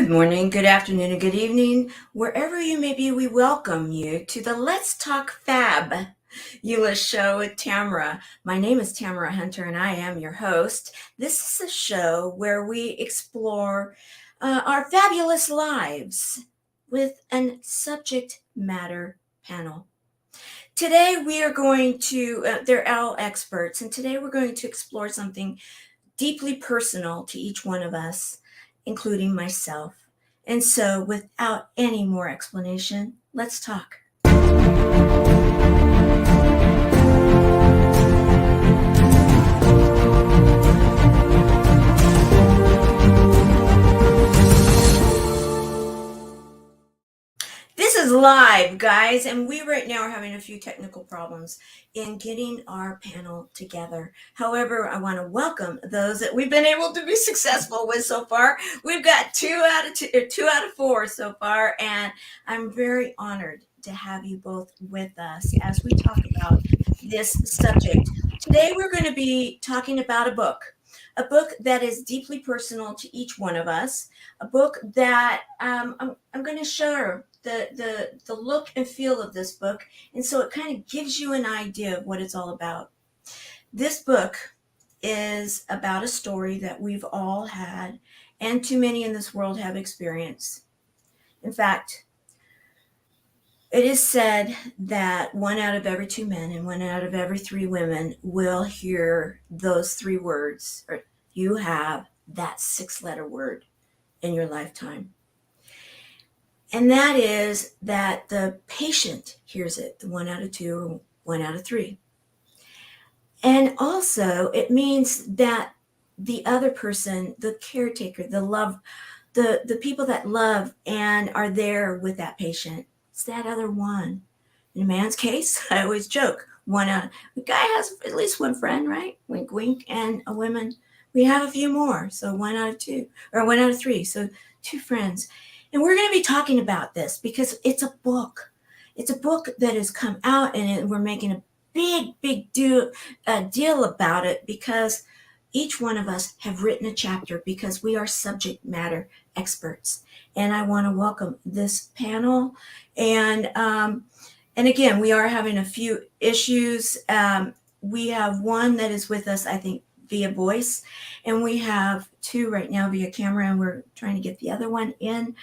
Good morning, good afternoon, and good evening. Wherever you may be, we welcome you to the Let's Talk Fabulous show with Tamara. My name is Tamara Hunter, and I am your host. This is a show where we explore our fabulous lives with a subject matter panel. Today, we are going to, they're all experts, and today we're going to explore something deeply personal to each one of us, including myself. And so, without any more explanation, let's talk. This is live, guys, and we right now are having a few technical problems in getting our panel together. However, I want to welcome those that we've been able to be successful with so far. We've got two out of four so far, and I'm very honored to have you both with us as we talk about this subject. Today, we're going to be talking about a book that is deeply personal to each one of us, a book that I'm going to share the look and feel of this book, and so it kind of gives you an idea of what it's all about. This book is about a story that we've all had, and too many in this world have experienced. In fact, it is said that 1 out of every 2 men and 1 out of every 3 women will hear those 3 words, or you have that 6-letter word in your lifetime. And that is that the patient hears it, the 1 out of 2 or 1 out of 3. And also it means that the other person, the caretaker, the people that love and are there with that patient, it's that other one. In a man's case, I always joke, a guy has at least one friend, right? Wink, wink. And a woman, we have a few more. So 1 out of 2 or 1 out of 3. So 2 friends. And we're going to be talking about this because it's a book. It's a book that has come out, and we're making a big deal about it because each one of us have written a chapter because we are subject matter experts. And I want to welcome this panel. And again, we are having a few issues. We have one that is with us, I think, via voice, and we have 2 right now via camera, and we're trying to get the other one in.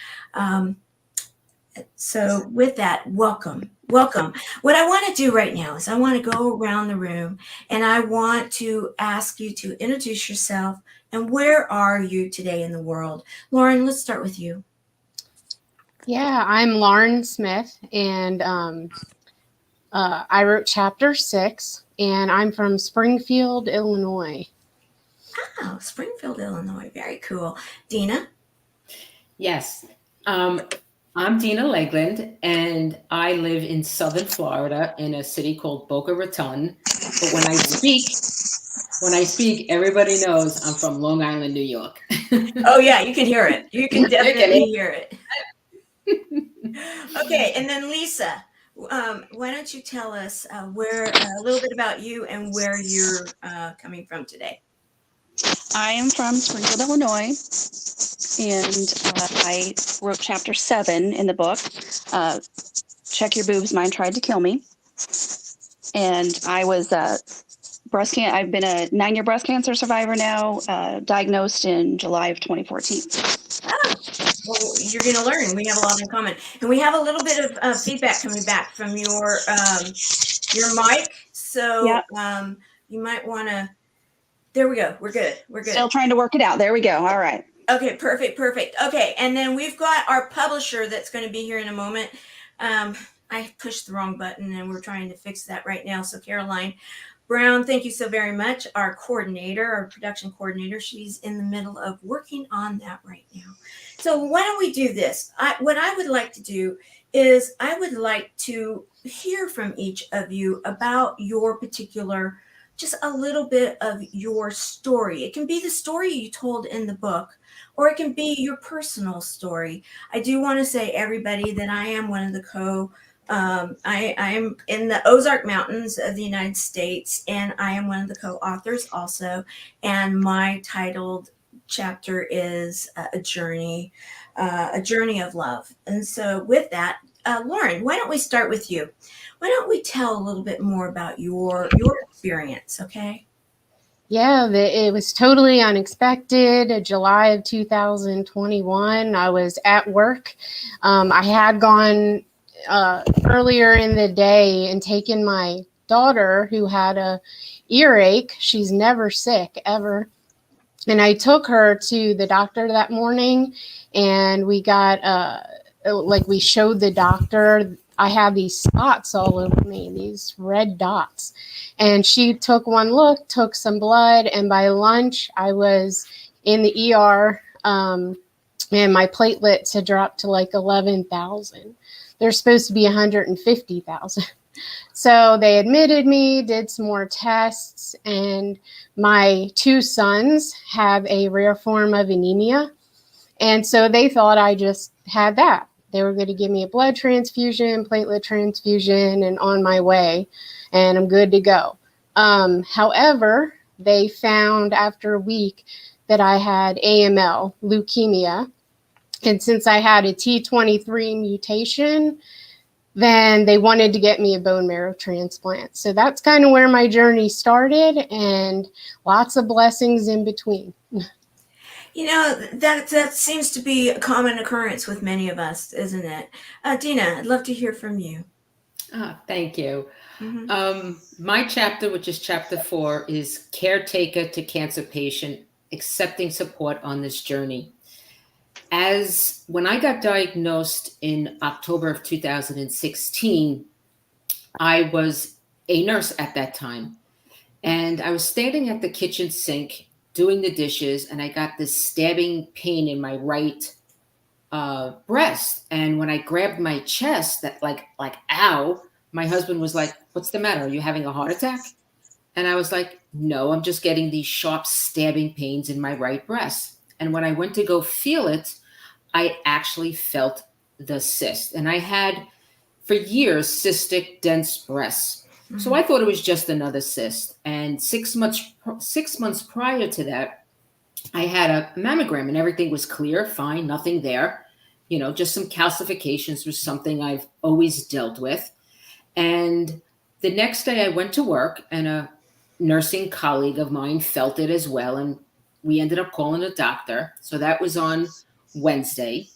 So with that, welcome. What I want to do right now is I want to go around the room, and I want to ask you to introduce yourself and where are you today in the world. Lauren, let's start with you. Yeah, I'm Lauren Smith, and I wrote chapter 6, and I'm from Springfield, Illinois. Oh, Springfield, Illinois. Very cool. Dina? Yes. I'm Dina Legland, and I live in southern Florida in a city called Boca Raton. But when I speak, everybody knows I'm from Long Island, New York. Oh, yeah, you can hear it. You can definitely hear it. Okay, and then Lisa, why don't you tell us a little bit about you and where you're coming from today? I am from Springfield, Illinois, and I wrote chapter 7 in the book, Check Your Boobs, Mine Tried to Kill Me. And I was I've been a 9-year breast cancer survivor now, diagnosed in July of 2014. Well, you're going to learn. We have a lot in common. And we have a little bit of feedback coming back from your mic. So yep. You might want to, there we go. We're good. Still trying to work it out. There we go. All right. Okay, perfect. Okay, and then we've got our publisher that's going to be here in a moment. I pushed the wrong button, and we're trying to fix that right now. So Caroline Brown, thank you so very much. Our production coordinator, she's in the middle of working on that right now. So why don't we do this? What I would like to do is I would like to hear from each of you about your particular, just a little bit of your story. It can be the story you told in the book, or it can be your personal story. I do want to say, everybody, that I am one of the I am in the Ozark Mountains of the United States, and I am one of the co-authors also. And my titled chapter is A Journey a journey of love. And so with that, Lauren, why don't we start with you? Why don't we tell a little bit more about your experience, okay? Yeah, it was totally unexpected. July of 2021, I was at work. I had gone earlier in the day and taken my daughter who had a earache. She's never sick ever. And I took her to the doctor that morning, and we got we showed the doctor I had these spots all over me, these red dots. And she took one look, took some blood, and by lunch I was in the ER, and my platelets had dropped to like 11,000. They're supposed to be 150,000. So they admitted me, did some more tests, and my two sons have a rare form of anemia. And so they thought I just had that. They were going to give me a blood transfusion, platelet transfusion, and on my way, and I'm good to go. However, they found after a week that I had AML, leukemia. And since I had a T23 mutation, then they wanted to get me a bone marrow transplant. So that's kind of where my journey started, and lots of blessings in between. You know, that seems to be a common occurrence with many of us, isn't it? Dina, I'd love to hear from you. Thank you. Mm-hmm. My chapter, which is chapter 4, is Caretaker to Cancer Patient, Accepting Support on This Journey. As when I got diagnosed in October of 2016, I was a nurse at that time. And I was standing at the kitchen sink doing the dishes, and I got this stabbing pain in my right breast. And when I grabbed my chest, that like ow, my husband was like, "What's the matter? Are you having a heart attack?" And I was like, "No, I'm just getting these sharp stabbing pains in my right breast." And when I went to go feel it, I actually felt the cyst. And I had for years cystic dense breasts. Mm-hmm. So I thought it was just another cyst. And 6 months prior to that, I had a mammogram and everything was clear, fine, nothing there. You know, just some calcifications was something I've always dealt with. And the next day I went to work, and a nursing colleague of mine felt it as well. And we ended up calling a doctor. So that was on Wednesday.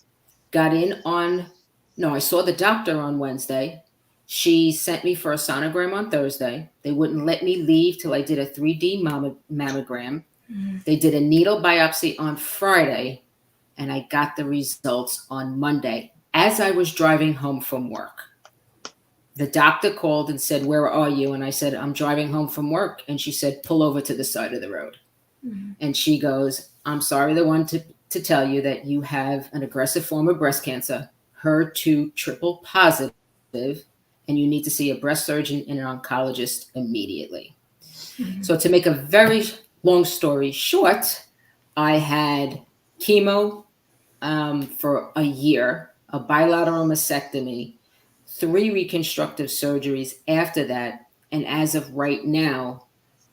I saw the doctor on Wednesday. She sent me for a sonogram on Thursday. They wouldn't let me leave till I did a 3D mammogram. Mm-hmm. They did a needle biopsy on Friday, and I got the results on Monday as I was driving home from work. The doctor called and said, "Where are you?" And I said, "I'm driving home from work." And she said, "Pull over to the side of the road." Mm-hmm. And she goes, "I'm sorry, the one to tell you that you have an aggressive form of breast cancer, HER2 triple positive, and you need to see a breast surgeon and an oncologist immediately." Mm-hmm. So to make a very long story short, I had chemo for a year, a bilateral mastectomy, 3 reconstructive surgeries after that. And as of right now,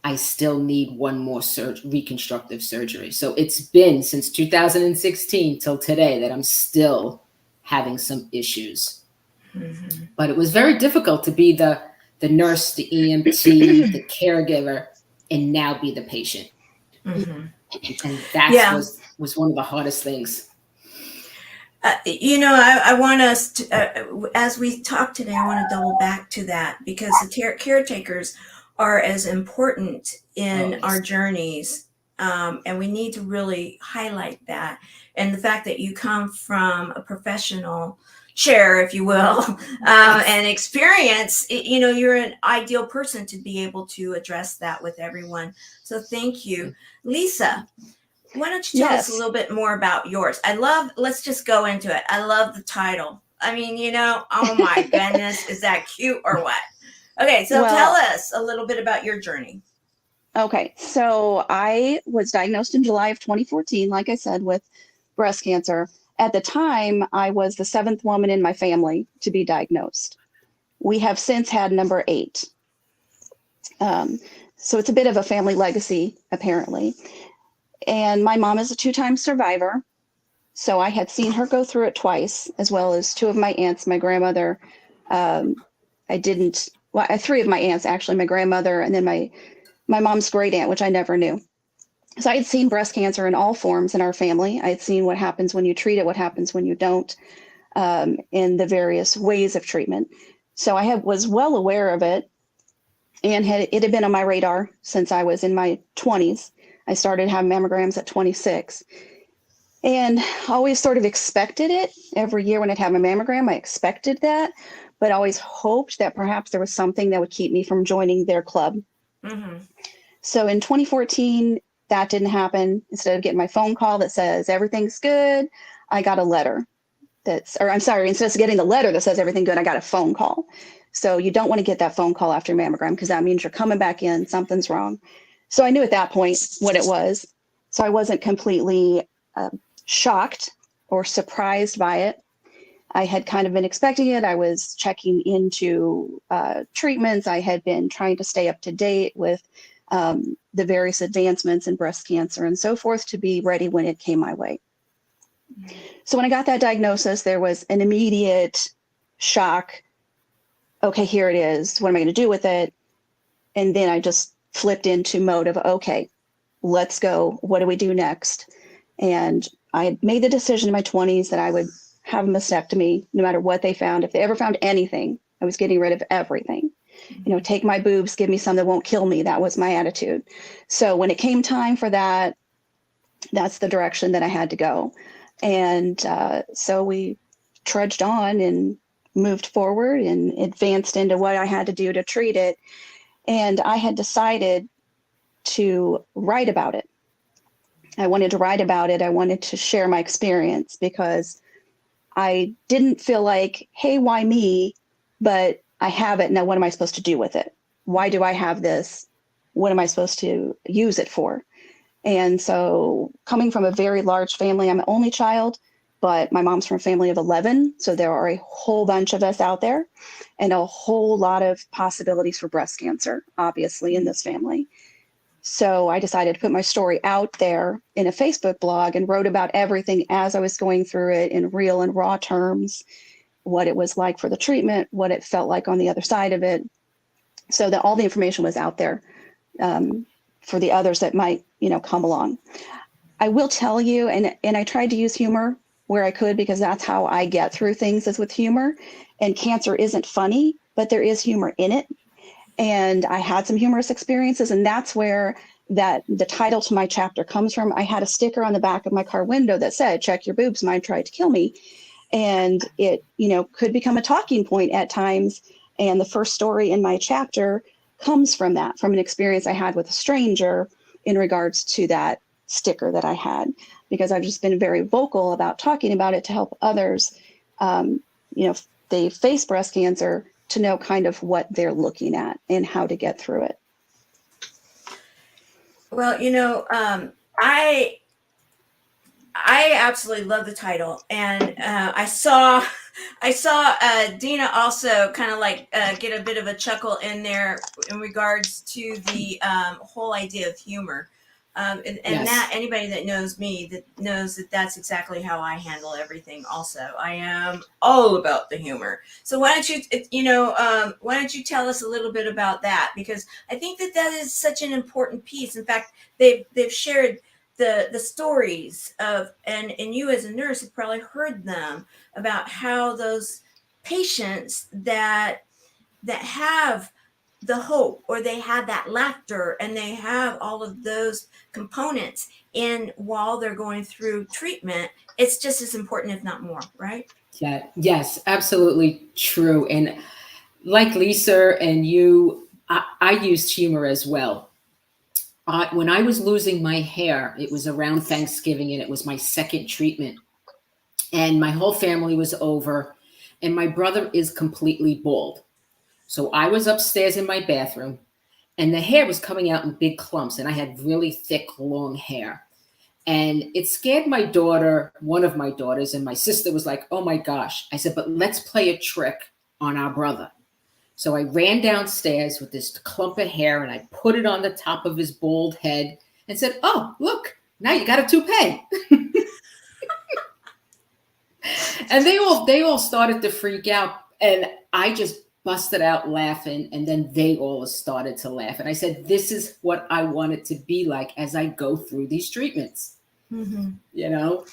I still need 1 more reconstructive surgery. So it's been since 2016 till today that I'm still having some issues. Mm-hmm. But it was very difficult to be the nurse, the EMT, the caregiver, and now be the patient. Mm-hmm. And that was one of the hardest things. I want us to, as we talk today, I want to double back to that, because the caretakers are as important in our journeys, and we need to really highlight that. And the fact that you come from a professional chair, if you will, and experience, you're an ideal person to be able to address that with everyone. So thank you. Lisa, why don't you tell us a little bit more about yours? Let's just go into it. I love the title. I mean, oh my goodness, is that cute or what? Okay, so tell us a little bit about your journey. Okay, so I was diagnosed in July of 2014, like I said, with breast cancer. At the time, I was the 7th woman in my family to be diagnosed. We have since had number 8. So it's a bit of a family legacy, apparently. And my mom is a 2-time survivor. So I had seen her go through it twice, as well as two of my aunts, my grandmother. Three of my aunts, actually, my grandmother, and then my mom's great aunt, which I never knew. So I had seen breast cancer in all forms in our family. I had seen what happens when you treat it, what happens when you don't, in the various ways of treatment. So was well aware of it, and it had been on my radar since I was in my 20s. I started having mammograms at 26, and always sort of expected it. Every year when I'd have my mammogram, I expected that, but always hoped that perhaps there was something that would keep me from joining their club. Mm-hmm. So in 2014, that didn't happen. Instead of getting my phone call that says everything's good, I got a letter instead of getting the letter that says everything good, I got a phone call. So you don't want to get that phone call after your mammogram, because that means you're coming back in, something's wrong. So I knew at that point what it was. So I wasn't completely shocked or surprised by it. I had kind of been expecting it. I was checking into treatments. I had been trying to stay up to date with the various advancements in breast cancer and so forth, to be ready when it came my way. So when I got that diagnosis, there was an immediate shock. Okay, here it is. What am I going to do with it? And then I just flipped into mode of, okay, let's go. What do we do next? And I had made the decision in my 20s that I would have a mastectomy no matter what they found. If they ever found anything, I was getting rid of everything. Take my boobs, give me some that won't kill me. That was my attitude. So when it came time for that, that's the direction that I had to go. And so we trudged on and moved forward and advanced into what I had to do to treat it. And I had decided to write about it. I wanted to write about it. I wanted to share my experience, because I didn't feel like, hey, why me? But I have it. Now, what am I supposed to do with it? Why do I have this? What am I supposed to use it for? And so, coming from a very large family, I'm an only child, but my mom's from a family of 11. So there are a whole bunch of us out there, and a whole lot of possibilities for breast cancer, obviously, in this family. So I decided to put my story out there in a Facebook blog and wrote about everything as I was going through it in real and raw terms, what it was like for the treatment, what it felt like on the other side of it, so that all the information was out there for the others that might, come along. I will tell you, and I tried to use humor where I could, because that's how I get through things, is with humor. And cancer isn't funny, but there is humor in it. And I had some humorous experiences, and that's where the title to my chapter comes from. I had a sticker on the back of my car window that said, "Check your boobs, mine tried to kill me." And it, could become a talking point at times. And the first story in my chapter comes from that, from an experience I had with a stranger in regards to that sticker that I had, because I've just been very vocal about talking about it to help others, if they face breast cancer, to know kind of what they're looking at and how to get through it. Well, I absolutely love the title, and I saw Dina also kind of like get a bit of a chuckle in there in regards to the whole idea of humor, and Yes. that anybody that knows me that knows that that's exactly how I handle everything. Also, I am all about the humor. So why don't you tell us a little bit about that, because I think that is such an important piece. In fact, they've shared the stories of, and you as a nurse have probably heard them, about how those patients that have the hope, or they have that laughter, and they have all of those components in while they're going through treatment, it's just as important, if not more, right? Yeah, yes, absolutely true. And like Lisa and you, I used humor as well. When I was losing my hair, it was around Thanksgiving, and it was my second treatment. And my whole family was over, and my brother is completely bald. So I was upstairs in my bathroom, and the hair was coming out in big clumps, and I had really thick, long hair. And it scared my daughter, one of my daughters, and my sister was like, "Oh my gosh." I said, "But let's play a trick on our brother." So I ran downstairs with this clump of hair, and I put it on the top of his bald head and said, "Oh, look, now you got a toupee." And they all started to freak out, and I just busted out laughing, and then they all started to laugh. And I said, this is what I want it to be like as I go through these treatments. Mm-hmm. You know?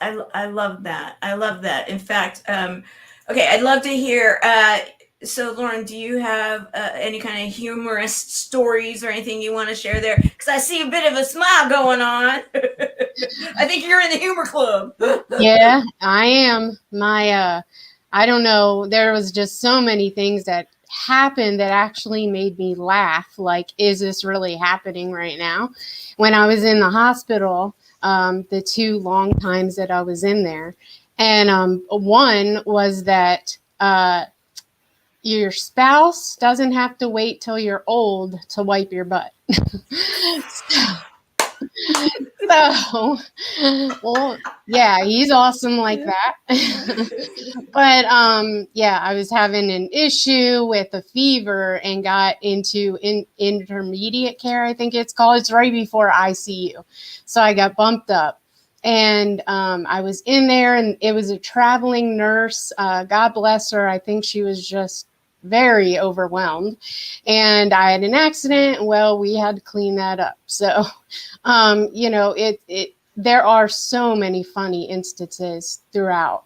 I love that. I love that. In fact, okay, I'd love to hear. So, Lauren, do you have any kind of humorous stories or anything you want to share there? Because I see a bit of a smile going on. I think you're in the humor club. Yeah, I am. I don't know. There was just so many things that happened that actually made me laugh. Like, is this really happening right now? When I was in the hospital, the 2 long times that I was in there, and one was that your spouse doesn't have to wait till you're old to wipe your butt. So, well, yeah, he's awesome like that. But yeah, I was having an issue with a fever and got into intermediate care, I think it's called. It's right before ICU. So I got bumped up. And I was in there, and it was a traveling nurse. God bless her. I think she was just very overwhelmed. And I had an accident. Well, we had to clean that up. So, you know, there are so many funny instances throughout.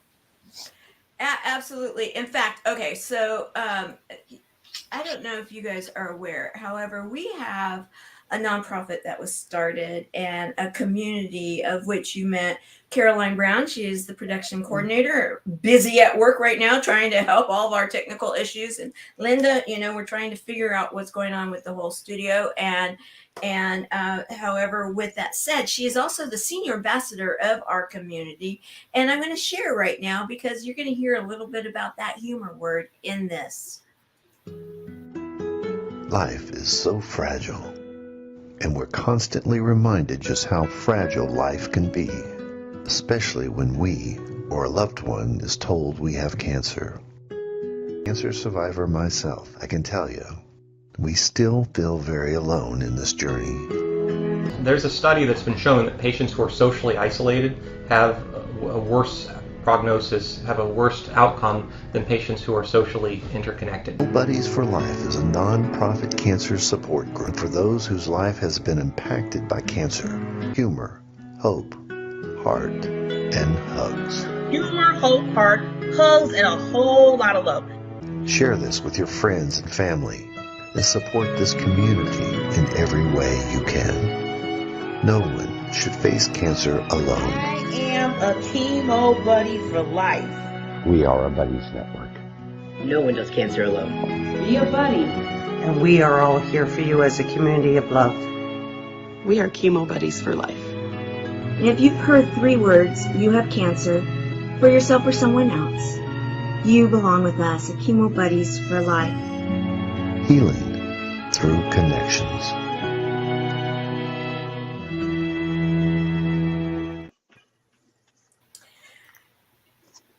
Absolutely. In fact, okay, so I don't know if you guys are aware. However, we have a nonprofit that was started and a community of which you met Caroline Brown. She is the production coordinator, busy at work right now, trying to help all of our technical issues. And Lynda, you know, we're trying to figure out what's going on with the whole studio. And however, with that said, she is also the senior ambassador of our community. And I'm going to share right now because you're going to hear a little bit about that humor word in this. Life is so fragile, and we're constantly reminded just how fragile life can be, especially when we or a loved one is told we have cancer. Cancer survivor myself, I can tell you, we still feel very alone in this journey. There's a study that's been shown that patients who are socially isolated have a worse prognosis, have a worse outcome than patients who are socially interconnected. Buddies for Life is a non-profit cancer support group for those whose life has been impacted by cancer. Humor, hope, heart, and hugs. Humor, hope, heart, hugs, and a whole lot of love. Share this with your friends and family and support this community in every way you can. No one should face cancer alone. I am a Chemo buddy for life. We are a buddies network. No one does cancer alone. Be a buddy. And we are all here for you as a community of love. We are Chemo buddies for life. And if you've heard 3 words, you have cancer, for yourself or someone else, you belong with us at Chemo Buddies for Life. Healing through connections.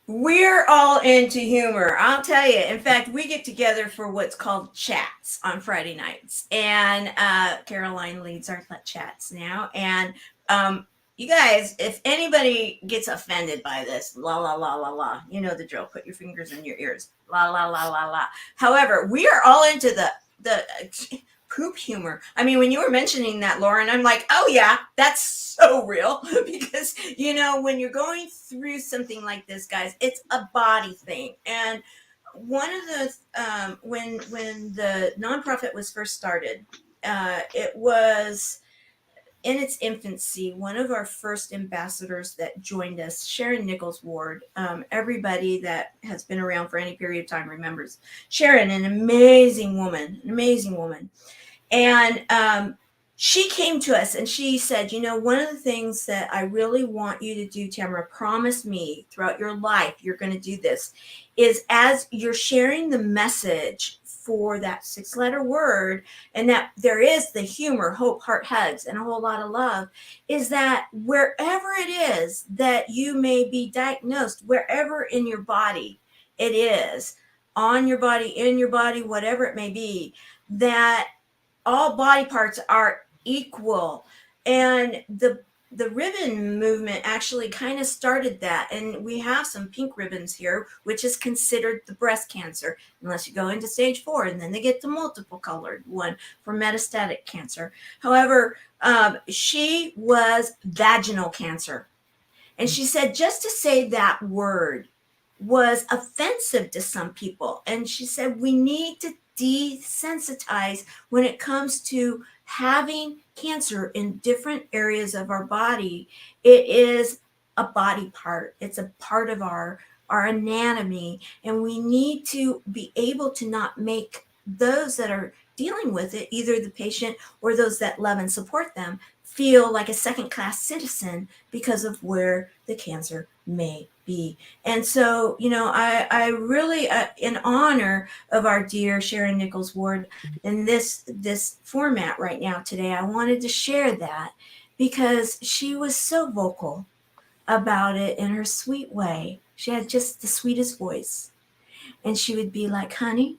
We're all into humor. I'll tell you. In fact, we get together for what's called chats on Friday nights. And Caroline leads our chats now. And you guys, if anybody gets offended by this, la, la, la, la, la, you know the drill. Put your fingers in your ears. La, la, la, la, la. However, we are all into the poop humor. I mean, when you were mentioning that, Lauren, I'm like, oh yeah, that's so real. Because, you know, when you're going through something like this, guys, it's a body thing. And one of the, when the nonprofit was first started, it was in its infancy. One of our first ambassadors that joined us, Sharon Nichols Ward, everybody that has been around for any period of time remembers Sharon, an amazing woman. And she came to us and she said, you know, one of the things that I really want you to do, Tamara, promise me throughout your life, you're going to do this, is as you're sharing the message for that 6-letter word, and that there is the humor, hope, heart, hugs, and a whole lot of love, is that wherever it is that you may be diagnosed, wherever in your body it is, on your body, in your body, whatever it may be, that all body parts are equal. And the the ribbon movement actually kind of started that. And we have some pink ribbons here, which is considered the breast cancer, unless you go into stage 4, and then they get the multiple colored one for metastatic cancer. However, she was vaginal cancer. And she said just to say that word was offensive to some people. And she said we need to desensitize when it comes to having cancer in different areas of our body. It is a body part. It's a part of our anatomy, and we need to be able to not make those that are dealing with it, either the patient or those that love and support them, feel like a second-class citizen because of where the cancer may be. And so, I really, in honor of our dear Sharon Nichols Ward, in this format right now today, I wanted to share that because she was so vocal about it in her sweet way. She had just the sweetest voice. And she would be like, honey,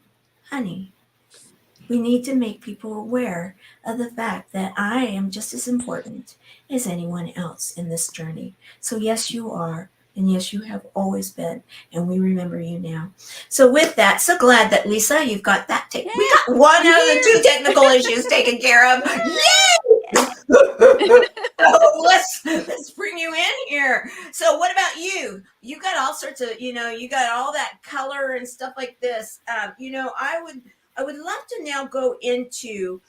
we need to make people aware of the fact that I am just as important as anyone else in this journey. So yes, you are. And yes, you have always been. And we remember you now. So with that, so glad that Lisa, you've got that. We got one out of the 2 technical issues taken care of. Yay! So let's bring you in here. So what about you? You got all sorts of, you got all that color and stuff like this. I would love to now go into,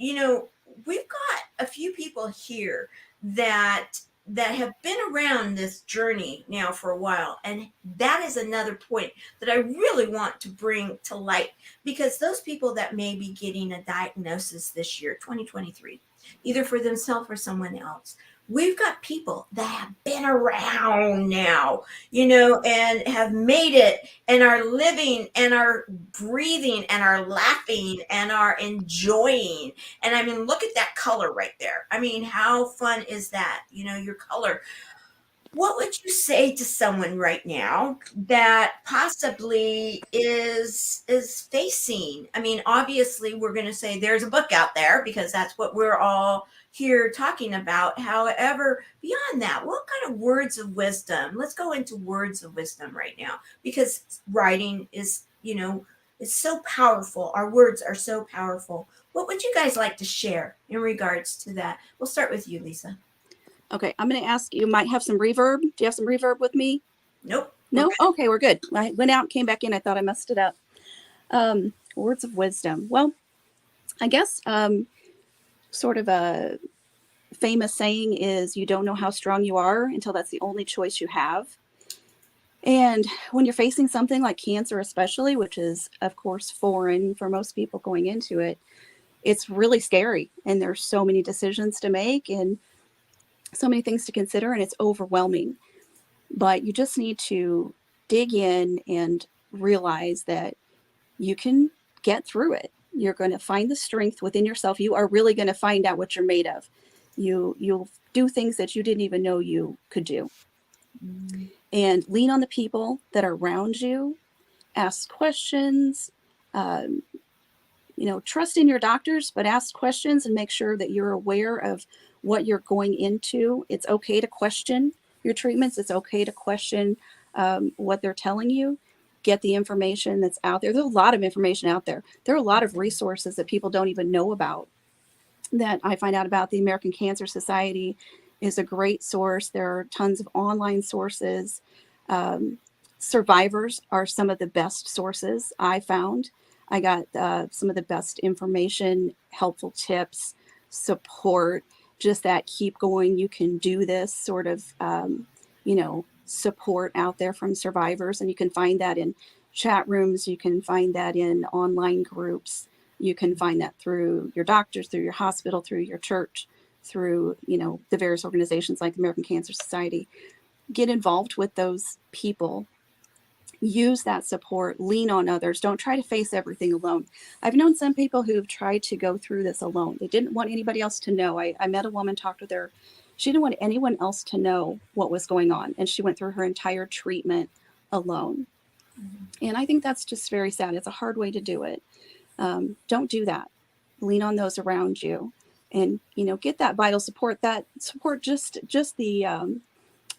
we've got a few people here that have been around this journey now for a while. And that is another point that I really want to bring to light, because those people that may be getting a diagnosis this year, 2023, either for themselves or someone else, we've got people that have been around now, and have made it and are living and are breathing and are laughing and are enjoying. And I mean, look at that color right there. I mean, how fun is that? Your color. What would you say to someone right now that possibly is facing? I mean, obviously, we're going to say there's a book out there because that's what we're all here talking about. However, beyond that, what kind of words of wisdom? Let's go into words of wisdom right now, because writing is, is so powerful. Our words are so powerful. What would you guys like to share in regards to that? We'll start with you, Lisa. Okay, I'm going to ask you, might have some reverb. Do you have some reverb with me? Nope. No? Okay, we're good. I went out and came back in. I thought I messed it up. Words of wisdom. Well, I guess sort of a famous saying is, you don't know how strong you are until that's the only choice you have. And when you're facing something like cancer, especially, which is, of course, foreign for most people going into it, it's really scary. And there's so many decisions to make and so many things to consider, and it's overwhelming. But you just need to dig in and realize that you can get through it. You're going to find the strength within yourself. You are really going to find out what you're made of. You'll do things that you didn't even know you could do. Mm-hmm. And lean on the people that are around you. Ask questions. Trust in your doctors, but ask questions and make sure that you're aware of what you're going into. It's okay to question your treatments. It's okay to question what they're telling you. Get the information that's out there. There's a lot of information out there. There are a lot of resources that people don't even know about that I find out about. The American Cancer Society is a great source. There are tons of online sources. Survivors are some of the best sources I found. I got some of the best information, helpful tips, support, just that keep going, you can do this sort of, support out there from survivors. And you can find that in chat rooms. You can find that in online groups. You can find that through your doctors, through your hospital, through your church, through, the various organizations like the American Cancer Society. Get involved with those people. Use that support, lean on others. Don't try to face everything alone. I've known some people who've tried to go through this alone. They didn't want anybody else to know. I met a woman, talked with her. She didn't want anyone else to know what was going on. And she went through her entire treatment alone. Mm-hmm. And I think that's just very sad. It's a hard way to do it. Don't do that. Lean on those around you. and, get that vital support, just the,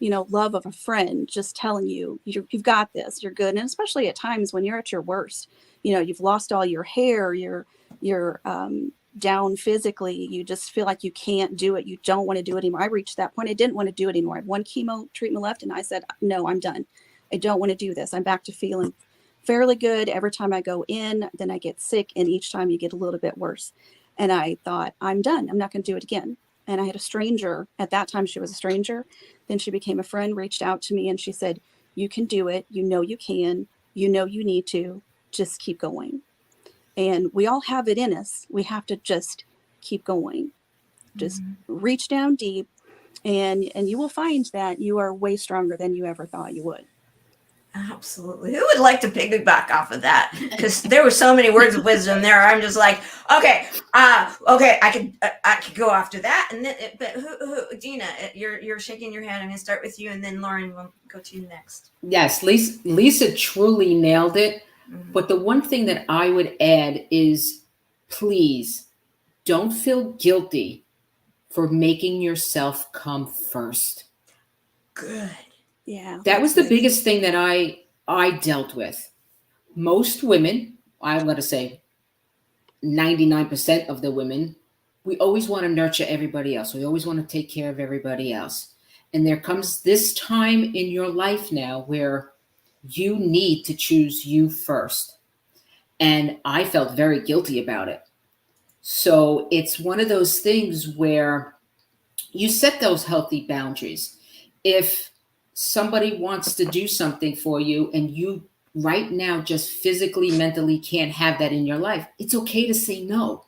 love of a friend, just telling you, you've got this, you're good. And especially at times when you're at your worst, you've lost all your hair, you're down physically, you just feel like you can't do it. You don't want to do it anymore. I reached that point. I didn't want to do it anymore. I had one chemo treatment left, and I said, no, I'm done. I don't want to do this. I'm back to feeling fairly good. Every time I go in, then I get sick, and each time you get a little bit worse. And I thought, I'm done. I'm not going to do it again. And I had a stranger at that time. She was a stranger. Then she became a friend, reached out to me, and she said, you can do it. You know you can. You know you need to. Just keep going. And we all have it in us. We have to just keep going. Just reach down deep, and you will find that you are way stronger than you ever thought you would. Absolutely. Who would like to piggyback off of that? Because there were so many words of wisdom there. I'm just like, okay, I could go after that, and then, but who, Dina, you're shaking your head. I'm gonna start with you, and then Lauren will go to you next. Yes, Lisa truly nailed it. But the one thing that I would add is, please don't feel guilty for making yourself come first. Good. Yeah. That was the biggest thing that I dealt with. Most women, I'm going to say 99% of the women, we always want to nurture everybody else. We always want to take care of everybody else. And there comes this time in your life now where you need to choose you first. And I felt very guilty about it. So it's one of those things where you set those healthy boundaries. If somebody wants to do something for you and you right now just physically, mentally can't have that in your life, it's okay to say no.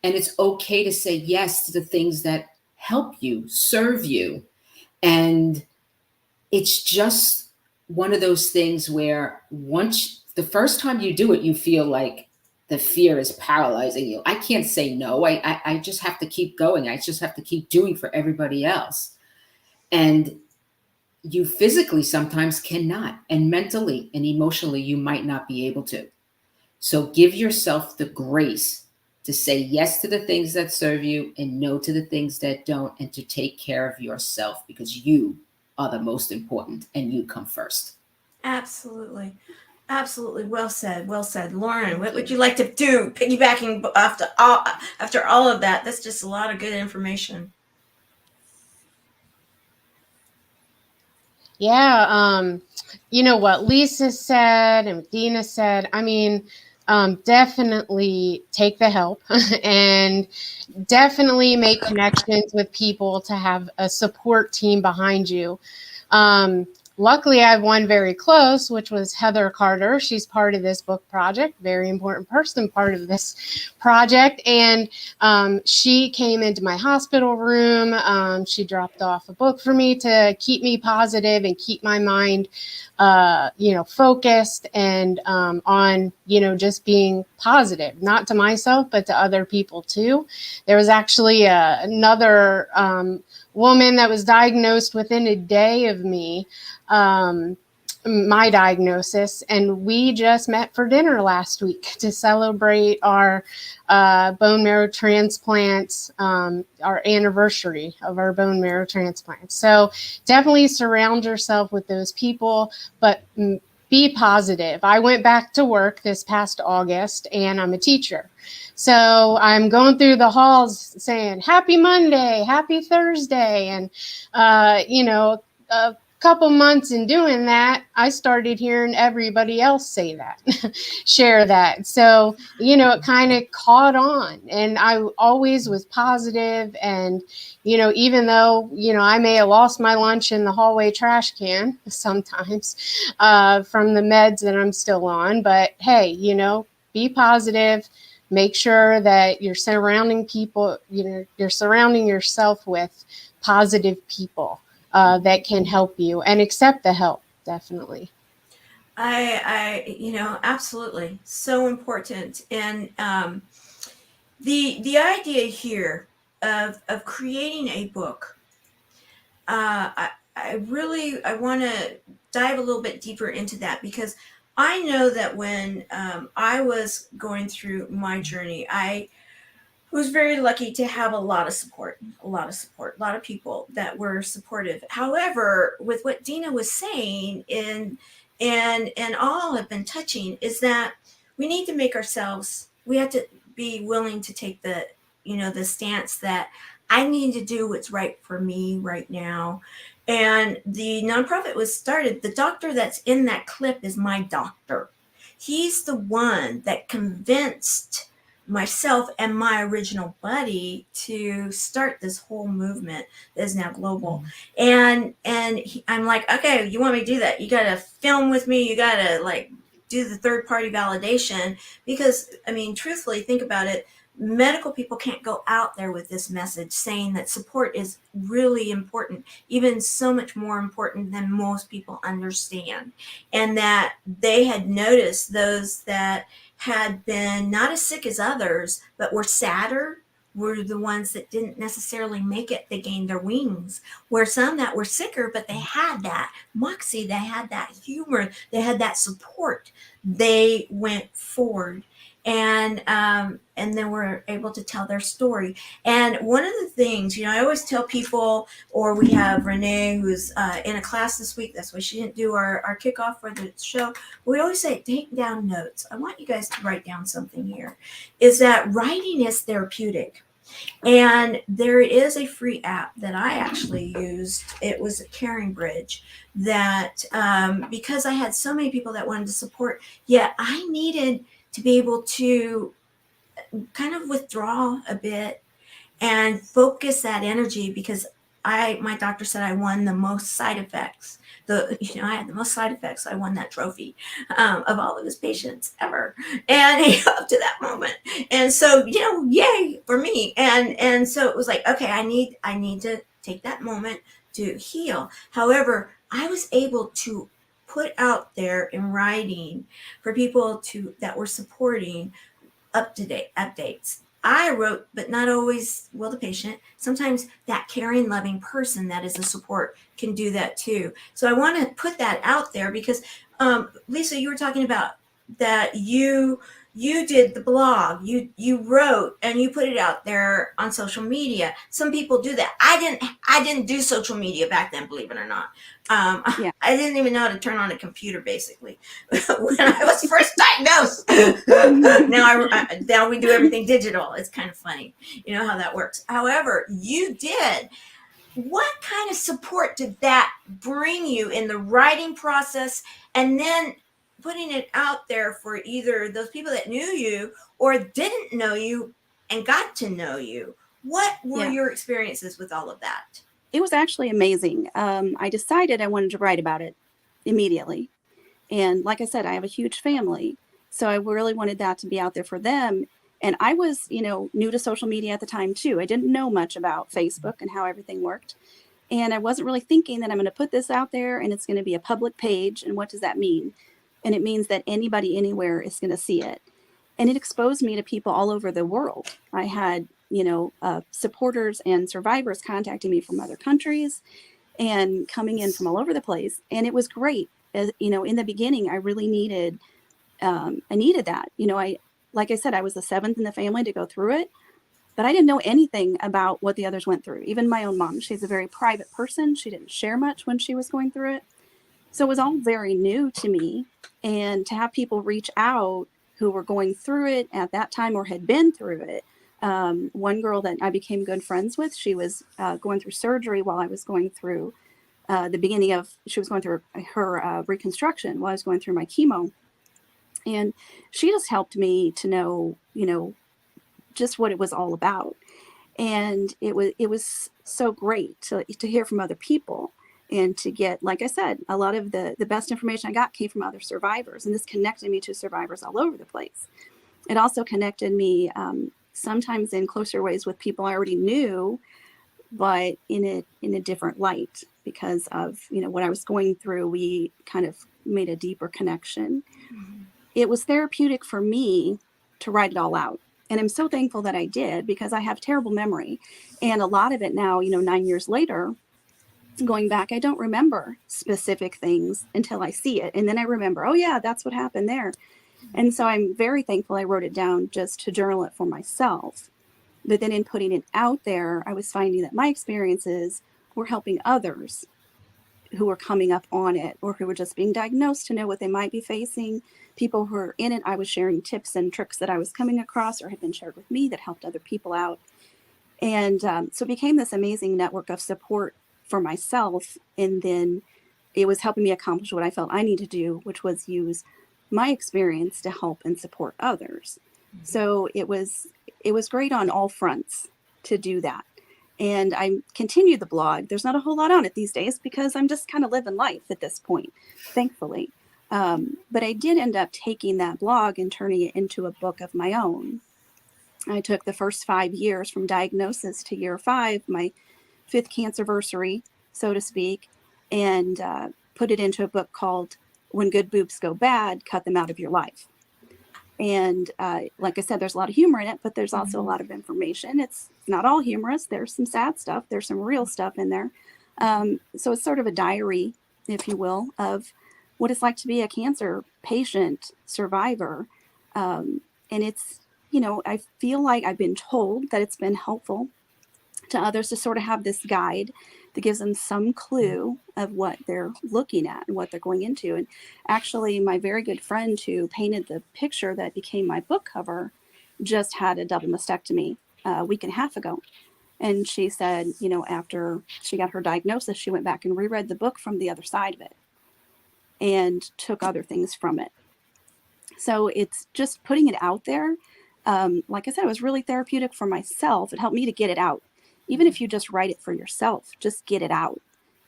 And it's okay to say yes to the things that help you, serve you. And it's just one of those things where the first time you do it, you feel like the fear is paralyzing you. I can't say no. I just have to keep going. I just have to keep doing for everybody else. And you physically sometimes cannot, and mentally and emotionally, you might not be able to. So give yourself the grace to say yes to the things that serve you and no to the things that don't, and to take care of yourself, because you are the most important and you come first. Absolutely. Absolutely. Well said. Well said. Lauren, what would you like to do piggybacking after all of that? That's just a lot of good information. Yeah, you know what Lisa said and Dina said, I mean, definitely take the help and definitely make connections with people to have a support team behind you. Luckily, I have one very close, which was Heather Carter. She's part of this book project, very important person, part of this project. And she came into my hospital room. She dropped off a book for me to keep me positive and keep my mind, focused and on, just being positive, not to myself, but to other people too. There was actually another woman that was diagnosed within a day of me, my diagnosis, and we just met for dinner last week to celebrate our bone marrow transplants, our anniversary of our bone marrow transplant. So definitely surround yourself with those people, but be positive. I went back to work this past August, and I'm a teacher. So I'm going through the halls saying, happy Monday, happy Thursday. And, a couple months in doing that, I started hearing everybody else say that, share that. So, it kind of caught on, and I always was positive. And, even though, I may have lost my lunch in the hallway trash can sometimes from the meds that I'm still on, but hey, be positive. Make sure that you're surrounding people, you're surrounding yourself with positive people that can help you, and accept the help, definitely. Absolutely. So important. And the idea here of creating a book, I want to dive a little bit deeper into that, because I know that when I was going through my journey, was very lucky to have a lot of support, a lot of people that were supportive. However, with what Dina was saying and all have been touching is that we need to make ourselves, we have to be willing to take the, the stance that I need to do what's right for me right now. And the nonprofit was started. The doctor that's in that clip is my doctor. He's the one that convinced myself and my original buddy to start this whole movement that is now global. And I'm like, okay, you want me to do that? You got to film with me. You got to like do the third party validation, because I mean, truthfully, think about it. Medical people can't go out there with this message saying that support is really important, even so much more important than most people understand. And that they had noticed those that had been not as sick as others, but were sadder, were the ones that didn't necessarily make it. They gained their wings. Where some that were sicker, but they had that moxie, they had that humor, they had that support. They went forward and then were able to tell their story. And one of the things, I always tell people, or we have Renee who's in a class this week, that's why she didn't do our kickoff for the show. We always say, take down notes. I want you guys to write down something here, is that writing is therapeutic. And there is a free app that I actually used. It was a Caring Bridge that, because I had so many people that wanted to support, yet I needed to be able to kind of withdraw a bit and focus that energy, because my doctor said I won the most side effects. I had the most side effects. I won that trophy of all of his patients ever, and up to that moment. And so, yay for me. And so it was like, okay, I need to take that moment to heal. However, I was able to put out there in writing for people that were supporting up-to-date updates. I wrote, but not always will the patient. Sometimes that caring, loving person that is a support can do that too. So I want to put that out there because, Lisa, you were talking about that you did the blog, you wrote and you put it out there on social media. Some people do that. I didn't do social media back then, believe it or not. I didn't even know how to turn on a computer, basically, when I was first diagnosed. Now we do everything digital. It's kind of funny, how that works. However, you did. What kind of support did that bring you in the writing process, and then putting it out there for either those people that knew you or didn't know you and got to know you? What were your experiences with all of that? It was actually amazing. I decided I wanted to write about it immediately. And like I said, I have a huge family. So I really wanted that to be out there for them. And I was, new to social media at the time too. I didn't know much about Facebook and how everything worked. And I wasn't really thinking that I'm going to put this out there and it's going to be a public page. And what does that mean? And it means that anybody anywhere is going to see it. And it exposed me to people all over the world. I had, supporters and survivors contacting me from other countries and coming in from all over the place. And it was great. As, in the beginning, I really needed that. Like I said, I was the seventh in the family to go through it, but I didn't know anything about what the others went through. Even my own mom, she's a very private person. She didn't share much when she was going through it. So it was all very new to me. And to have people reach out who were going through it at that time or had been through it. One girl that I became good friends with, she was going through surgery while I was going through she was going through her reconstruction while I was going through my chemo. And she just helped me to know, just what it was all about. And it was so great to hear from other people and to get, like I said, a lot of the best information I got came from other survivors. And this connected me to survivors all over the place. It also connected me sometimes in closer ways with people I already knew, but in a different light because of, what I was going through. We kind of made a deeper connection. Mm-hmm. It was therapeutic for me to write it all out. And I'm so thankful that I did because I have terrible memory. And a lot of it now, 9 years later, going back, I don't remember specific things until I see it. And then I remember, oh yeah, that's what happened there. And so I'm very thankful I wrote it down just to journal it for myself. But then in putting it out there, I was finding that my experiences were helping others who were coming up on it or who were just being diagnosed to know what they might be facing. People who are in it, I was sharing tips and tricks that I was coming across or had been shared with me that helped other people out. And so it became this amazing network of support for myself. And then it was helping me accomplish what I felt I needed to do, which was use my experience to help and support others. Mm-hmm. So it was great on all fronts to do that. And I continued the blog. There's not a whole lot on it these days because I'm just kind of living life at this point, thankfully. But I did end up taking that blog and turning it into a book of my own. I took the first 5 years from diagnosis to year 5, my 5th cancerversary, so to speak, and put it into a book called When Good Boobs Go Bad, Cut Them Out of Your Life. And like I said, there's a lot of humor in it, but there's also a lot of information. It's not all humorous. There's some sad stuff. There's some real stuff in there. So it's sort of a diary, if you will, of what it's like to be a cancer patient survivor. And it's, I feel like I've been told that it's been helpful to others to sort of have this guide that gives them some clue of what they're looking at and what they're going into. And actually, my very good friend who painted the picture that became my book cover just had a double mastectomy a week and a half ago. And she said, after she got her diagnosis, she went back and reread the book from the other side of it and took other things from it. So it's just putting it out there. Like I said, it was really therapeutic for myself. It helped me to get it out. Even if you just write it for yourself, just get it out,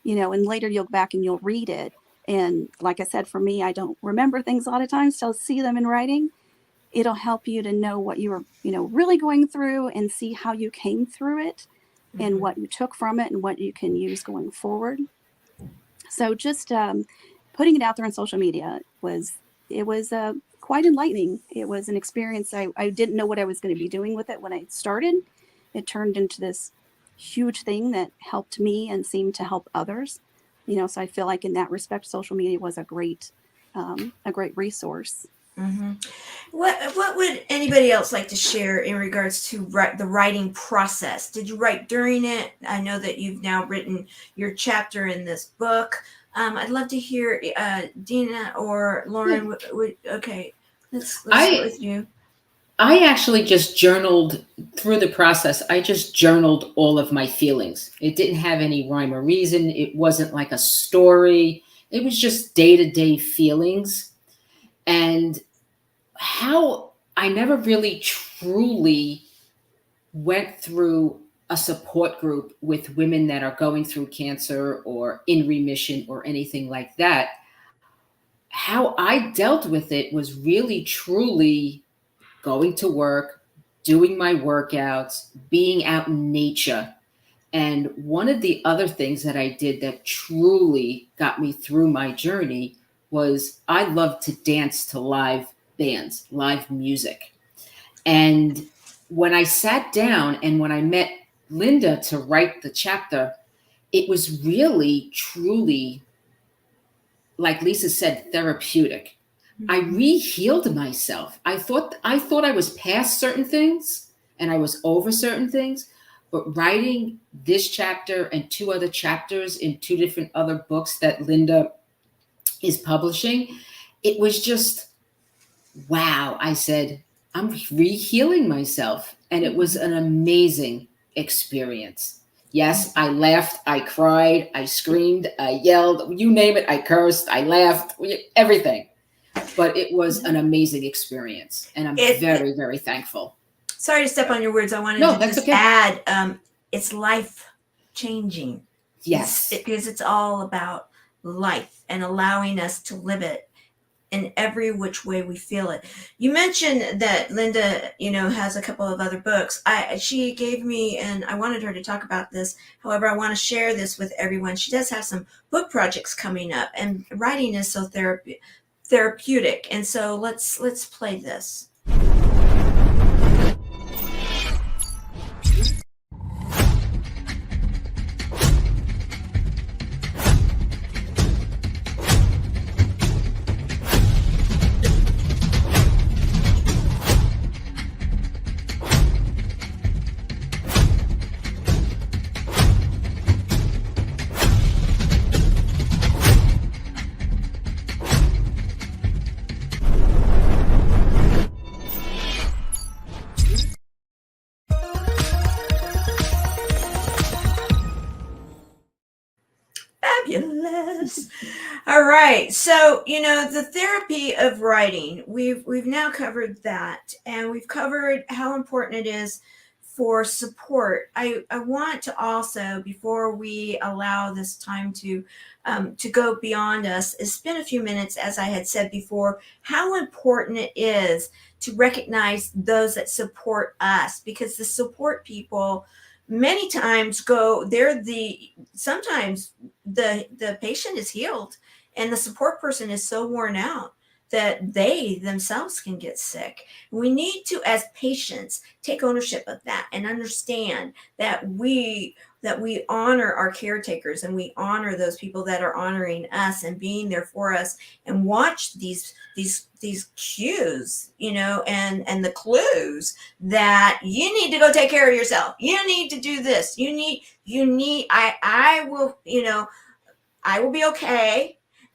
and later you'll go back and you'll read it. And like I said, for me, I don't remember things a lot of times, so I'll see them in writing. It'll help you to know what you were, really going through and see how you came through it and what you took from it and what you can use going forward. So just putting it out there on social media was quite enlightening. It was an experience. I didn't know what I was going to be doing with it when I started. It turned into this huge thing that helped me and seemed to help others. So I feel like in that respect, social media was a great resource. Mm-hmm. What would anybody else like to share in regards to the writing process? Did you write during it? I know that you've now written your chapter in this book. I'd love to hear Dina or Lauren. Okay, let's start with you. I actually just journaled through the process. I just journaled all of my feelings. It didn't have any rhyme or reason. It wasn't like a story. It was just day-to-day feelings. And how I never really truly went through a support group with women that are going through cancer or in remission or anything like that. How I dealt with it was really, truly going to work, doing my workouts, being out in nature. And one of the other things that I did that truly got me through my journey was I love to dance to live bands, live music. And when I sat down and when I met Lynda to write the chapter, it was really, truly, like Lisa said, therapeutic. I re-healed myself. I thought I was past certain things and I was over certain things, but writing this chapter and 2 other chapters in 2 different other books that Lynda is publishing, it was just, wow. I said, I'm re-healing myself. And it was an amazing experience. Yes, I laughed, I cried, I screamed, I yelled, you name it, I cursed, I laughed, everything. But it was an amazing experience, and I'm very, very thankful. Sorry to step on your words. I wanted to just add, it's life-changing. Yes. Because it's all about life and allowing us to live it in every which way we feel it. You mentioned that Lynda, has a couple of other books. She gave me, and I wanted her to talk about this. However, I want to share this with everyone. She does have some book projects coming up, and writing is so therapeutic. And so let's play this. Fabulous. All right. So, the therapy of writing, we've now covered that, and we've covered how important it is for support. I want to also, before we allow this time to go beyond us, is spend a few minutes, as I had said before, how important it is to recognize those that support us, because the support people many times sometimes the patient is healed and the support person is so worn out that they themselves can get sick. We need to, as patients, take ownership of that and understand that we honor our caretakers, and we honor those people that are honoring us and being there for us, and watch these cues, and the clues that you need to go take care of yourself. You need to do this. I will be okay.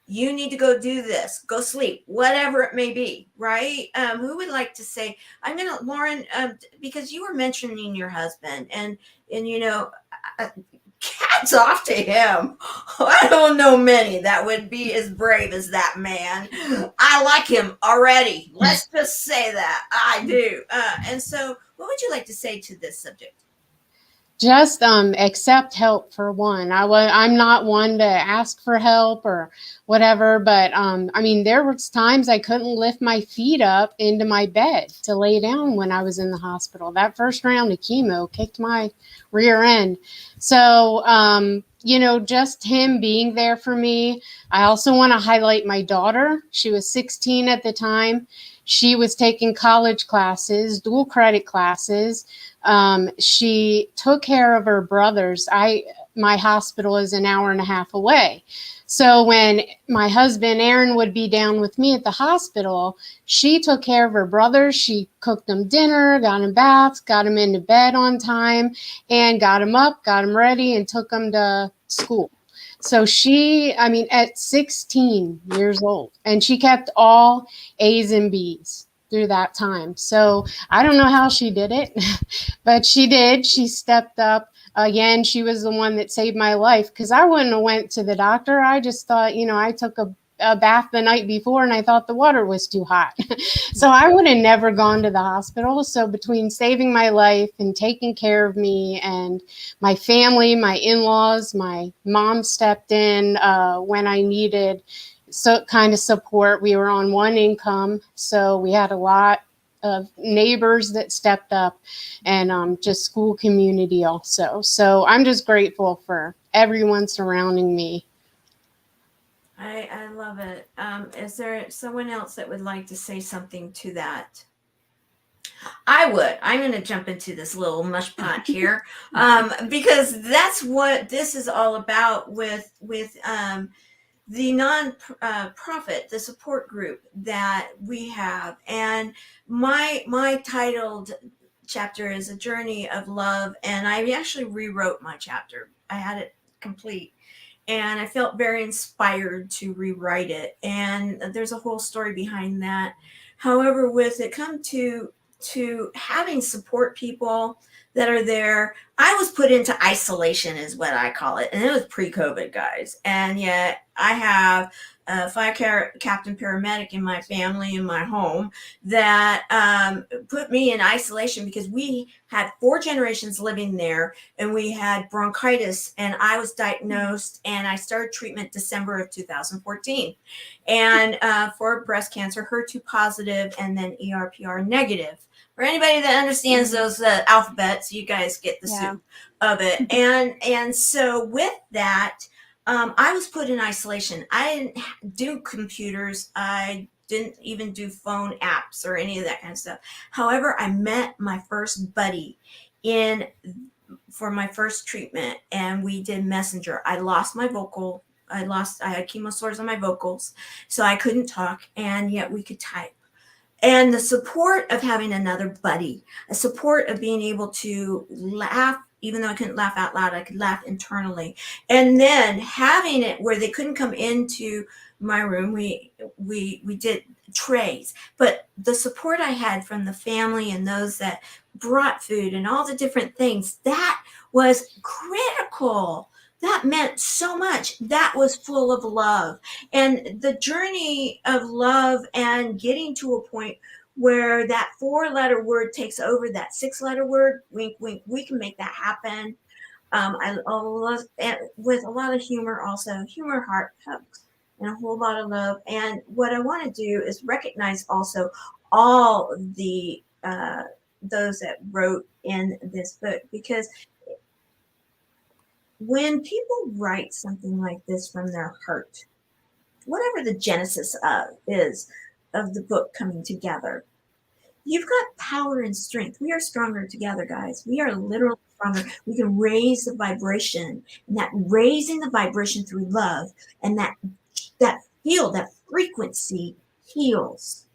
You need to go do this, go sleep, whatever it may be, right? Who would like to say, Lauren, because you were mentioning your husband, and hats off to him. I don't know many that would be as brave as that man. I like him already. Let's just say that. I do. And so what would you like to say to this subject? Just accept help, for one. I'm not one to ask for help or whatever, but there was times I couldn't lift my feet up into my bed to lay down when I was in the hospital. That first round of chemo kicked my rear end. So, just him being there for me. I also want to highlight my daughter. She was 16 at the time. She was taking college classes, dual credit classes. She took care of her brothers. My hospital is an hour and a half away. So when my husband, Aaron, would be down with me at the hospital, she took care of her brothers. She cooked them dinner, got them baths, got them into bed on time, and got them up, got them ready, and took them to school. So at 16 years old, and she kept all A's and B's through that time. So I don't know how she did it, but she did. She stepped up. Again, she was the one that saved my life, because I wouldn't have went to the doctor. I just thought, I took a bath the night before and I thought the water was too hot. So I would have never gone to the hospital. So between saving my life and taking care of me, and my family, my in-laws, my mom stepped in when I needed kind of support. We were on one income, so we had a lot of neighbors that stepped up, and just school community also. So I'm just grateful for everyone surrounding me. I love it. Is there someone else that would like to say something to that? I would. I'm going to jump into this little mush pot here, because that's what this is all about with the non-profit, the support group that we have. And my titled chapter is A Journey of Love, and I actually rewrote my chapter. I had it complete, and I felt very inspired to rewrite it. And there's a whole story behind that. However, with it come to having support people that are there, I was put into isolation, is what I call it. And it was pre-COVID, guys. And yet I have a fire captain paramedic in my family, in my home, that put me in isolation, because we had 4 generations living there, and we had bronchitis, and I was diagnosed, and I started treatment December of 2014, and for breast cancer, HER2 positive, and then ERPR negative. For anybody that understands those alphabets, you guys get the soup of it. And so with that, I was put in isolation. I didn't do computers. I didn't even do phone apps or any of that kind of stuff. However, I met my first buddy for my first treatment, and we did Messenger. I lost my vocal. I had chemo sores on my vocals, so I couldn't talk, and yet we could type. And the support of having another buddy, a support of being able to laugh, even though I couldn't laugh out loud, I could laugh internally. And then having it where they couldn't come into my room, we did trays. But the support I had from the family and those that brought food and all the different things, that was critical. that meant so much. That was full of love. And the journey of love and getting to a point where that 4-letter word takes over that 6-letter word, wink, wink, we can make that happen. I love, and with a lot of humor also, humor, heart, hugs, and a whole lot of love. And what I want to do is recognize also all the those that wrote in this book, because when people write something like this from their heart, whatever the genesis is of the book coming together, you've got power and strength. We are stronger together, guys. We are literally stronger. We can raise the vibration, and that raising the vibration through love, and that frequency heals.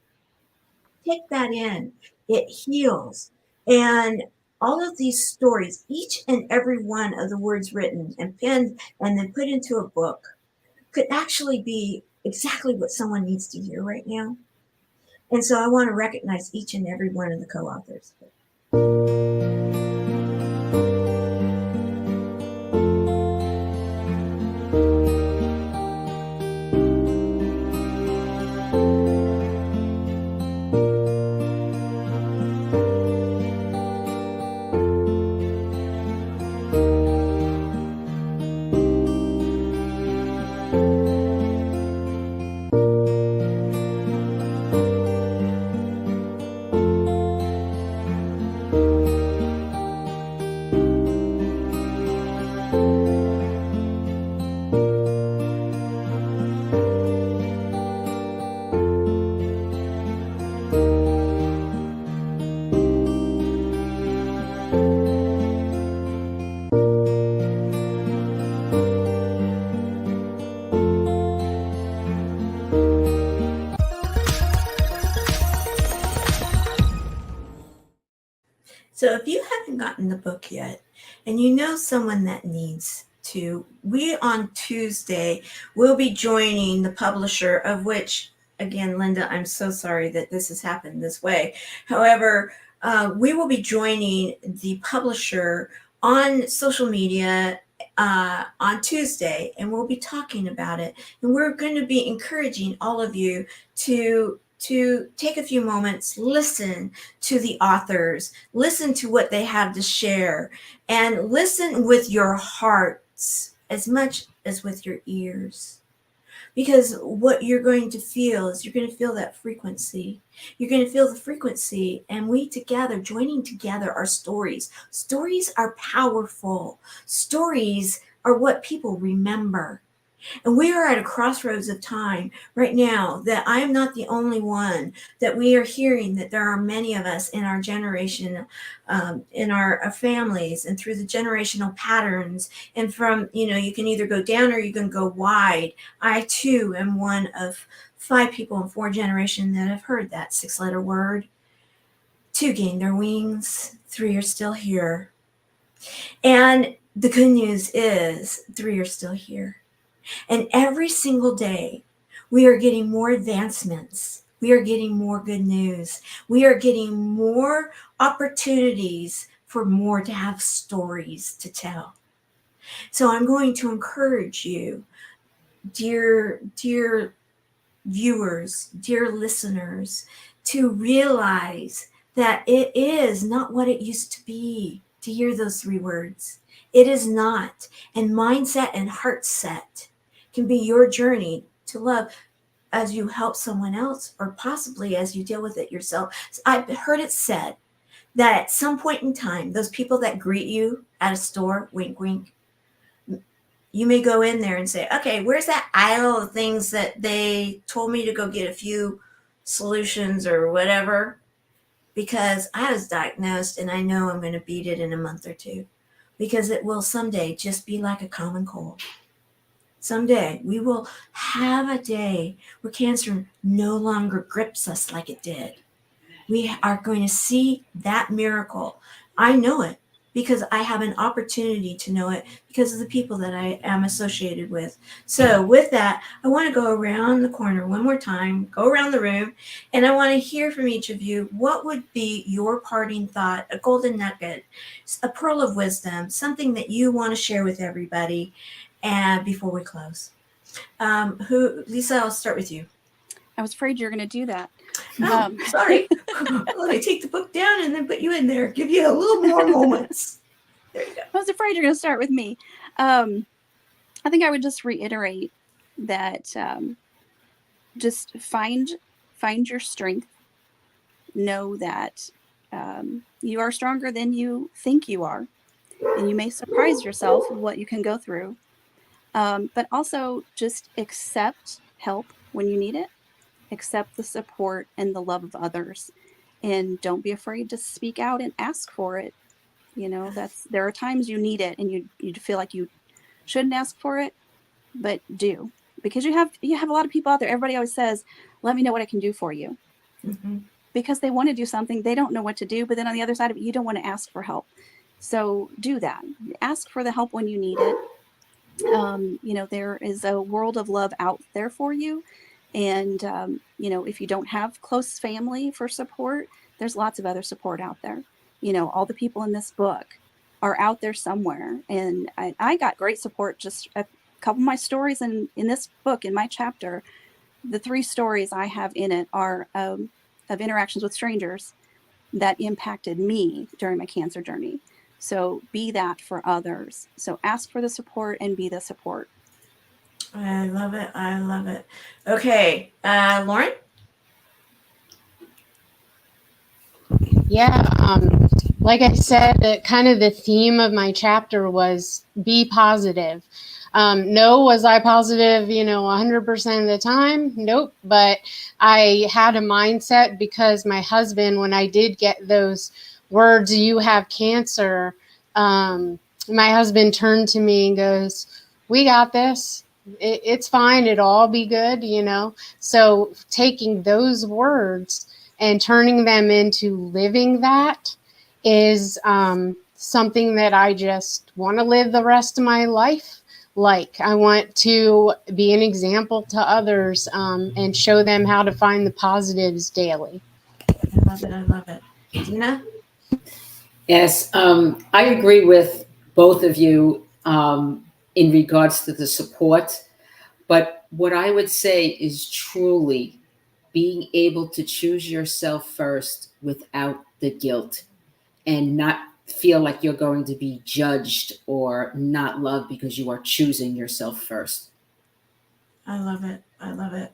Take that in. It heals. And all of these stories, each and every one of the words written and penned and then put into a book, could actually be exactly what someone needs to hear right now. And so I want to recognize each and every one of the co-authors. So if you haven't gotten the book yet, and you know someone that needs to, we on Tuesday will be joining the publisher, of which, again, Lynda, I'm so sorry that this has happened this way. However, we will be joining the publisher on social media on Tuesday, and we'll be talking about it. And we're going to be encouraging all of you to take a few moments, listen to the authors, listen to what they have to share, and listen with your hearts as much as with your ears. Because what you're going to feel is you're going to feel that frequency. You're going to feel the frequency, and we together, joining together, our stories. Stories are powerful. Stories are what people remember. And we are at a crossroads of time right now that I am not the only one, that we are hearing that there are many of us in our generation, in our families, and through the generational patterns. And from, you can either go down or you can go wide. I too am one of 5 people in 4 generations that have heard that 6-letter word. 2 gained their wings, 3 are still here. And the good news is 3 are still here. And every single day, we are getting more advancements. We are getting more good news. We are getting more opportunities for more to have stories to tell. So I'm going to encourage you, dear viewers, dear listeners, to realize that it is not what it used to be to hear those 3 words. It is not. And mindset and heart set can be your journey to love as you help someone else, or possibly as you deal with it yourself. I've heard it said that at some point in time, those people that greet you at a store, wink, wink, you may go in there and say, okay, where's that aisle of things that they told me to go get a few solutions or whatever? Because I was diagnosed and I know I'm going to beat it in a month or 2, because it will someday just be like a common cold. Someday we will have a day where cancer no longer grips us like it did. We are going to see that miracle. I know it because I have an opportunity to know it because of the people that I am associated with. So with that, I want to go around the corner one more time, go around the room, and I want to hear from each of you. What would be your parting thought, a golden nugget, a pearl of wisdom, something that you want to share with everybody, and before we close? Lisa, I'll start with you. I was afraid you were going to do that. Oh, sorry. Let me take the book down and then put you in there. Give you a little more moments. There you go. I was afraid you're going to start with me. I think I would just reiterate that just find your strength. Know that you are stronger than you think you are, and you may surprise yourself with what you can go through. But also just accept help when you need it. Accept the support and the love of others, and don't be afraid to speak out and ask for it. You know, there are times you need it and you feel like you shouldn't ask for it, but do, because you have a lot of people out there. Everybody always says, let me know what I can do for you. Mm-hmm. Because they want to do something, they don't know what to do, but then on the other side of it, you don't want to ask for help. So do that. Ask for the help when you need it. You know, there is a world of love out there for you. And, you know, if you don't have close family for support, there's lots of other support out there. You know, all the people in this book are out there somewhere. And I got great support. Just a couple of my stories in this book, in my chapter, the 3 stories I have in it are of interactions with strangers that impacted me during my cancer journey. So be that for others. So ask for the support and be the support. I love it. I love it. Okay. Lauren? Yeah. Like I said, kind of the theme of my chapter was be positive. No, was I positive, 100% of the time? Nope. But I had a mindset because my husband, when I did get those words, you have cancer, my husband turned to me and goes, we got this. It's fine. It'll all be good, So taking those words and turning them into living that is something that I just want to live the rest of my life like. I want to be an example to others and show them how to find the positives daily. I love it. I love it. Dina? Yes, I agree with both of you in regards to the support. But what I would say is truly being able to choose yourself first without the guilt and not feel like you're going to be judged or not loved because you are choosing yourself first. I love it. I love it.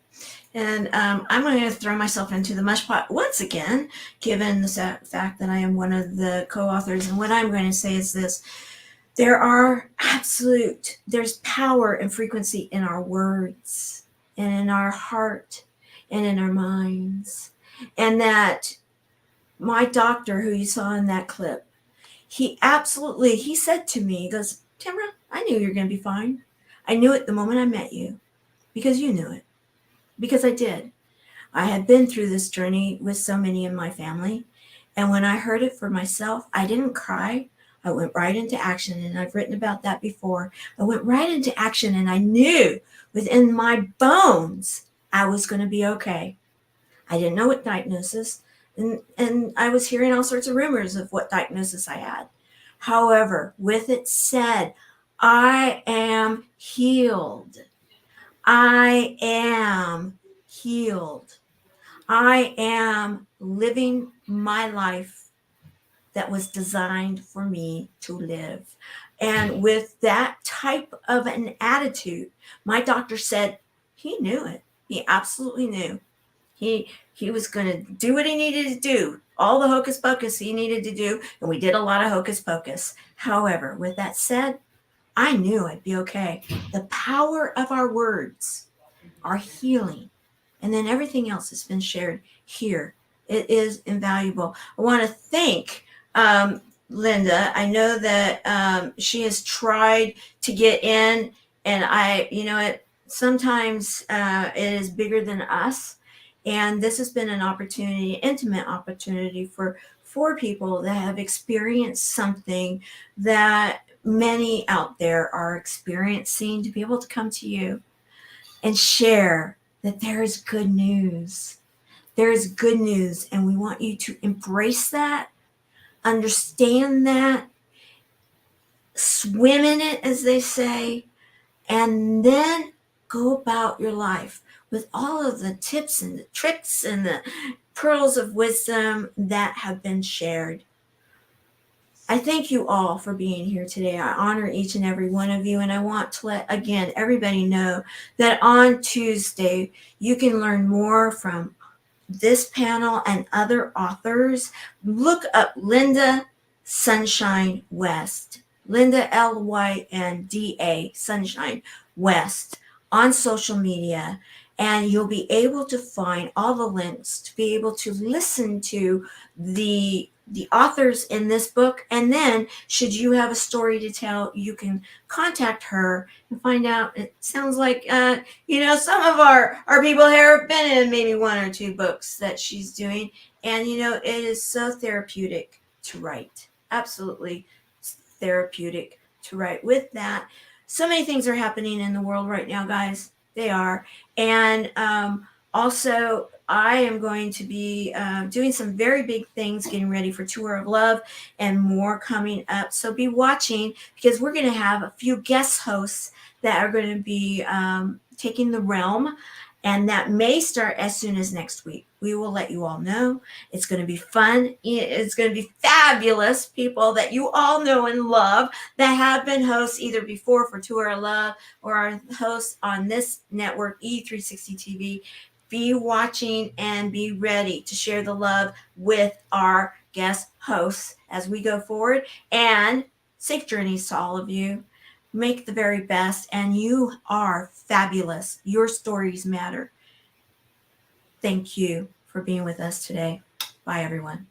And I'm going to throw myself into the mush pot once again, given the fact that I am one of the co-authors. And what I'm going to say is this. There's power and frequency in our words and in our heart and in our minds. And that my doctor, who you saw in that clip, he said to me, he goes, Tamara, I knew you were going to be fine. I knew it the moment I met you because you knew it. Because I did. I had been through this journey with so many in my family. And when I heard it for myself, I didn't cry. I went right into action, and I've written about that before. I went right into action, and I knew within my bones I was going to be okay. I didn't know what diagnosis, and I was hearing all sorts of rumors of what diagnosis I had. However, with it said, I am healed. I am healed. I am living my life that was designed for me to live. And with that type of an attitude, my doctor said he knew it. He absolutely knew. He was going to do what he needed to do, all the hocus pocus he needed to do, and we did a lot of hocus pocus. However, with that said, I knew I'd be okay. The power of our words, our healing, and then everything else has been shared here. It is invaluable. I want to thank Lynda. I know that she has tried to get in, and sometimes it is bigger than us. And this has been an opportunity, intimate opportunity for for people that have experienced something that many out there are experiencing, to be able to come to you and share that there is good news. There is good news, and we want you to embrace that, understand that, swim in it, as they say, and then go about your life with all of the tips and the tricks and the pearls of wisdom that have been shared. I thank you all for being here today. I honor each and every one of you, and I want to let, again, everybody know that on Tuesday, you can learn more from this panel and other authors. Look up Lynda Sunshine West, Lynda Lynda Sunshine West on social media, and you'll be able to find all the links to be able to listen to the authors in this book. And then should you have a story to tell, you can contact her and find out. It sounds like some of our people here have been in maybe one or two books that she's doing, and it is so therapeutic to write. Absolutely therapeutic to write. With that, so many things are happening in the world right now, guys. They are. And also, I am going to be doing some very big things, getting ready for Tour of Love and more coming up. So be watching, because we're going to have a few guest hosts that are going to be taking the realm, and that may start as soon as next week. We will let you all know. It's going to be fun. It's going to be fabulous people that you all know and love that have been hosts either before for Tour of Love or are hosts on this network, E360 TV. Be watching and be ready to share the love with our guest hosts as we go forward. And safe journeys to all of you. Make the very best, and you are fabulous. Your stories matter. Thank you for being with us today. Bye, everyone.